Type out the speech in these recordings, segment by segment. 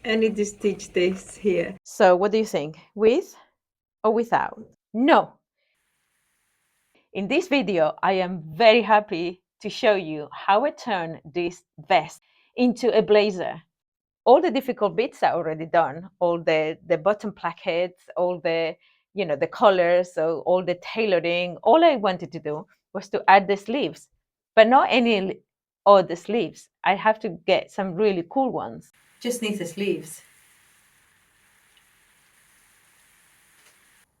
I need to stitch this here. So what do you think? With or without? No. In this video, I am very happy to show you how I turn this vest into a blazer. All the difficult bits are already done. All the button plackets, all the, the colors, so all the tailoring. All I wanted to do was to add the sleeves, but not any other sleeves. I have to get some really cool ones. Just need the sleeves.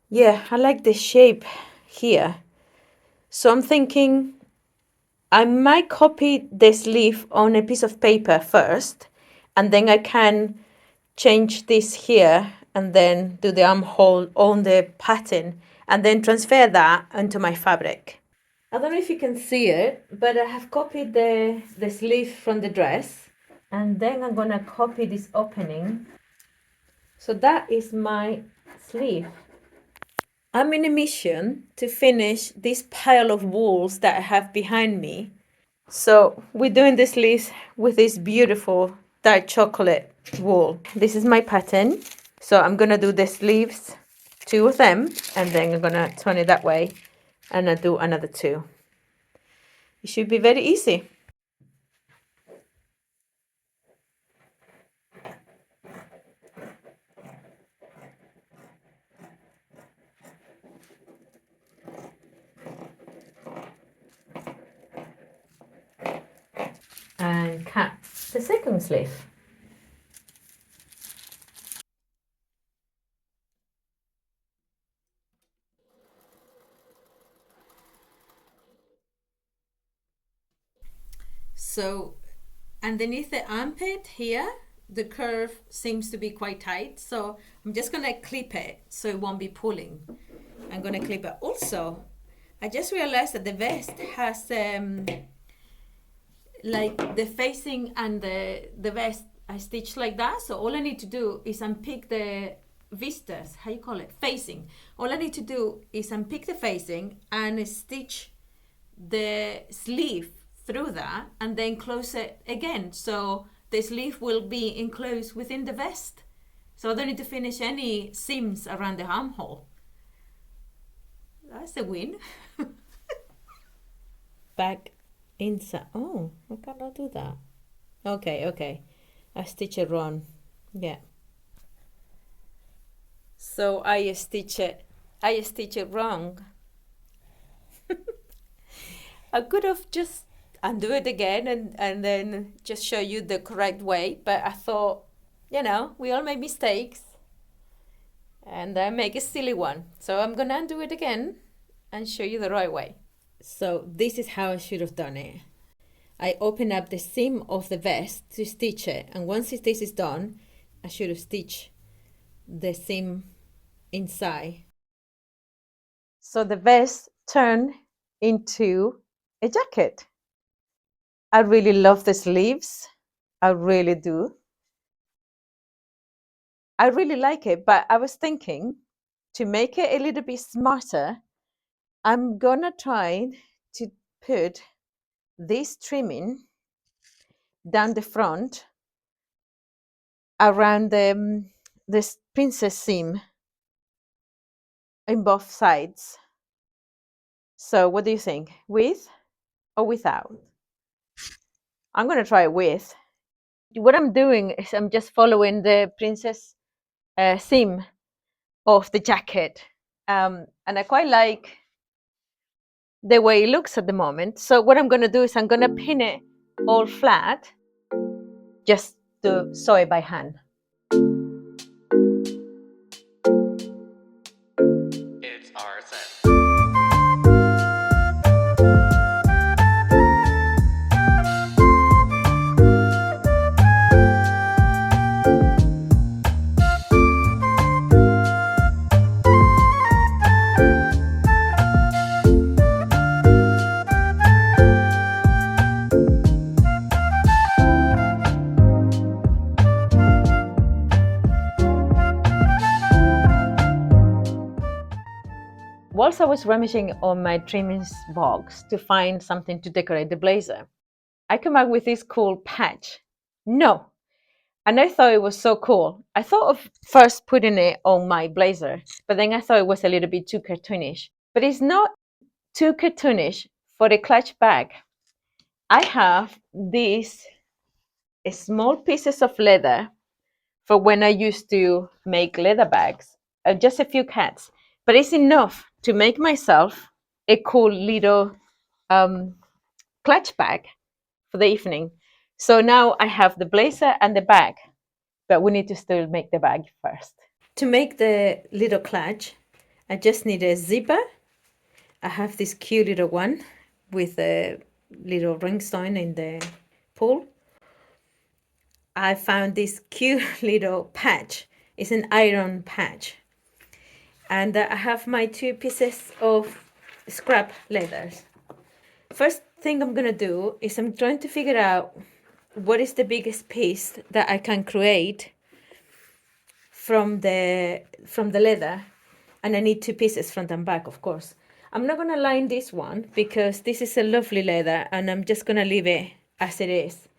Yeah, I like the shape here. So I'm thinking I might copy the sleeve on a piece of paper first, and then I can change this here and then do the armhole on the pattern and then transfer that onto my fabric. I don't know if you can see it, but I have copied the sleeve from the dress, and then I'm gonna copy this opening. So that is my sleeve. I'm in a mission to finish this pile of wools that I have behind me. So we're doing the sleeves with this beautiful dark chocolate wool. This is my pattern. So I'm gonna do the sleeves, 2 of them, and then I'm gonna turn it that way and I'll do another 2. It should be very easy. And cut the second sleeve. So underneath the armpit here, the curve seems to be quite tight. So I'm just gonna clip it so it won't be pulling. I'm gonna clip it. Also, I just realized that the vest has like the facing and the vest I stitched like that. So all I need to do is unpick the vistas, how you call it, facing. All I need to do is unpick the facing and stitch the sleeve through that and then close it again. So the sleeve will be enclosed within the vest. So I don't need to finish any seams around the armhole. That's a win. Back inside. Oh, I cannot do that. Okay. I stitch it wrong. Yeah. So I stitch it wrong. I could have just undo it again and then just show you the correct way, but I thought, we all make mistakes and I make a silly one. So I'm gonna undo it again and show you the right way. So this is how I should have done it. I open up the seam of the vest to stitch it, and once this is done, I should have stitched the seam inside. So the vest turned into a jacket. I really love the sleeves. I really do. I really like it, but I was thinking to make it a little bit smarter, I'm gonna try to put this trimming down the front around this princess seam in both sides. So what do you think? With or without? I'm gonna try with. What I'm doing is I'm just following the princess seam of the jacket, and I quite like the way it looks at the moment. So what I'm gonna do is I'm gonna pin it all flat, just to sew it by hand. It's our set. Whilst I was rummaging on my trimmings box to find something to decorate the blazer, I came up with this cool patch. No, And I thought it was so cool. I thought of first putting it on my blazer, but then I thought it was a little bit too cartoonish. But it's not too cartoonish for the clutch bag. I have these small pieces of leather for when I used to make leather bags, just a few cats, but it's enough to make myself a cool little clutch bag for the evening. So now I have the blazer and the bag, but we need to still make the bag first. To make the little clutch, I just need a zipper. I have this cute little one with a little rhinestone in the pull. I found this cute little patch. It's an iron patch. And I have my 2 pieces of scrap leathers. First thing I'm gonna do is I'm trying to figure out what is the biggest piece that I can create from the leather, and I need 2 pieces front and back, of course. I'm not gonna line this one because this is a lovely leather, and I'm just gonna leave it as it is.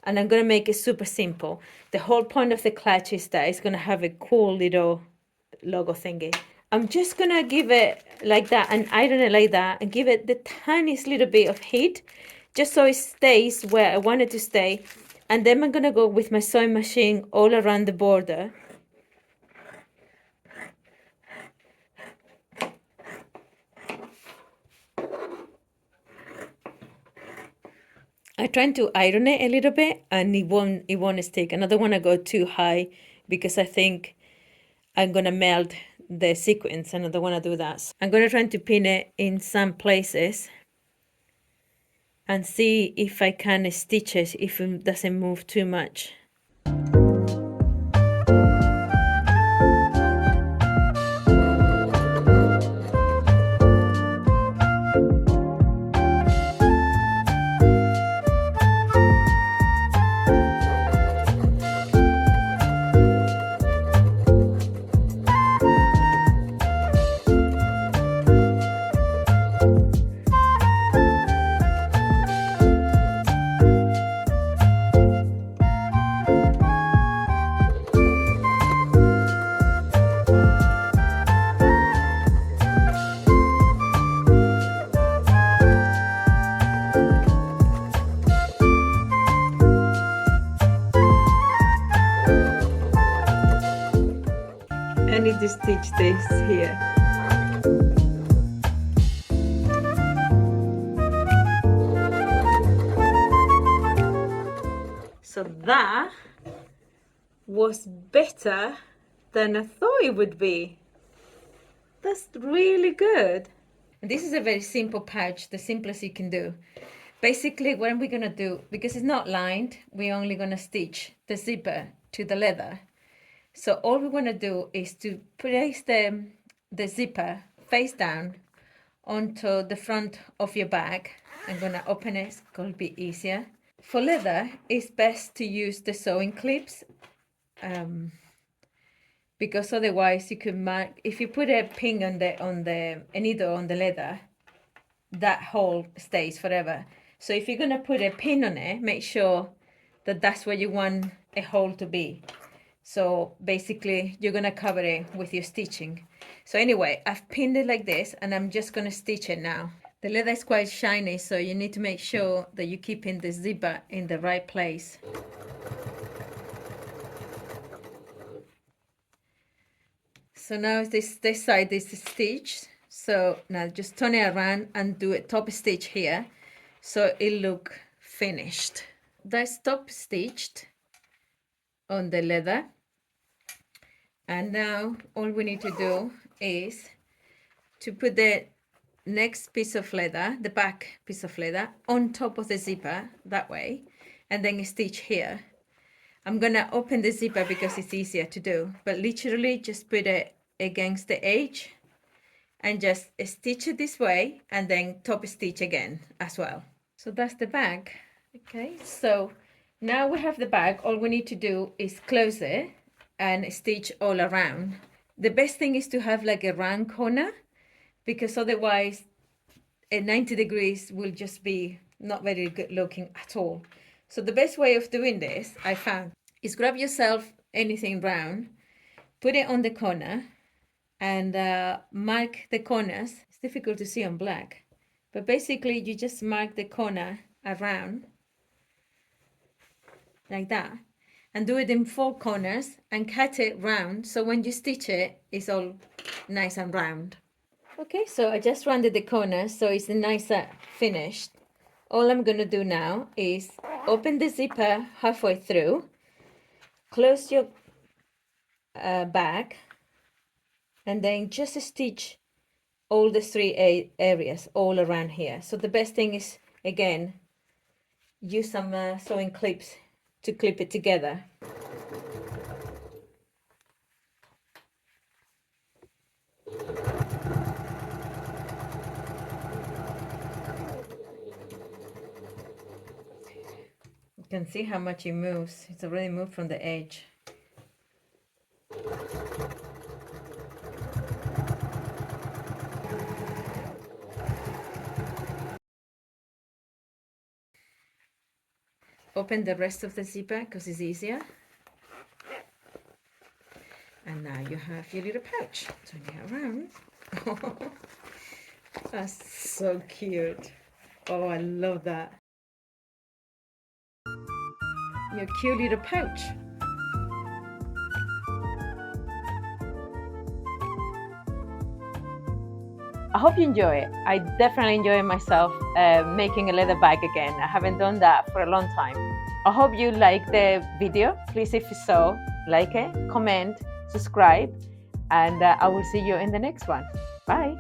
And I'm gonna make it super simple. The whole point of the clutch is that it's gonna have a cool little logo thingy. I'm just gonna give it like that and iron it like that and give it the tiniest little bit of heat just so it stays where I want it to stay. And then I'm gonna go with my sewing machine all around the border. I'm trying to iron it a little bit and it won't stick. And I don't want to go too high because I think I'm gonna melt the sequins and I don't want to do that. So I'm gonna try to pin it in some places and see if I can stitch it if it doesn't move too much. I need to stitch this here. So that was better than I thought it would be. That's really good. And this is a very simple pouch, the simplest you can do. Basically, what we're gonna do, because it's not lined, we're only gonna stitch the zipper to the leather. So all we want to do is to place the zipper face down onto the front of your bag. I'm going to open it, it's going to be easier. For leather, it's best to use the sewing clips because otherwise you could mark, if you put a pin on a needle on the leather, that hole stays forever. So if you're going to put a pin on it, make sure that that's where you want a hole to be. So basically you're gonna cover it with your stitching. So anyway, I've pinned it like this and I'm just gonna stitch it now. The leather is quite shiny, so you need to make sure that you're keeping the zipper in the right place. So now this side is stitched. So now just turn it around and do a top stitch here so it look finished. That's top stitched on the leather. And now all we need to do is to put the next piece of leather, the back piece of leather, on top of the zipper that way, and then stitch here. I'm gonna open the zipper because it's easier to do, but literally just put it against the edge and just stitch it this way and then top stitch again as well. So that's the bag. Okay, so now we have the bag. All we need to do is close it and stitch all around. The best thing is to have like a round corner because otherwise a 90 degrees will just be not very good looking at all. So the best way of doing this I found is grab yourself anything round, put it on the corner, and mark the corners. It's difficult to see on black, but basically you just mark the corner around like that, and do it in 4 corners and cut it round, so when you stitch it, it's all nice and round. Okay, so I just rounded the corners, so it's nicer finished. All I'm gonna do now is open the zipper halfway through, close your bag, and then just stitch all the 3 areas all around here. So the best thing is, again, use some sewing clips to clip it together. You can see how much it moves. It's already moved from the edge. Open the rest of the zipper because it's easier. And now you have your little pouch. Turn it around. That's so cute. Oh, I love that. Your cute little pouch. I hope you enjoy it. I definitely enjoy myself making a leather bag again. I haven't done that for a long time. I hope you like the video. Please, if so, like it, comment, subscribe, and I will see you in the next one. Bye.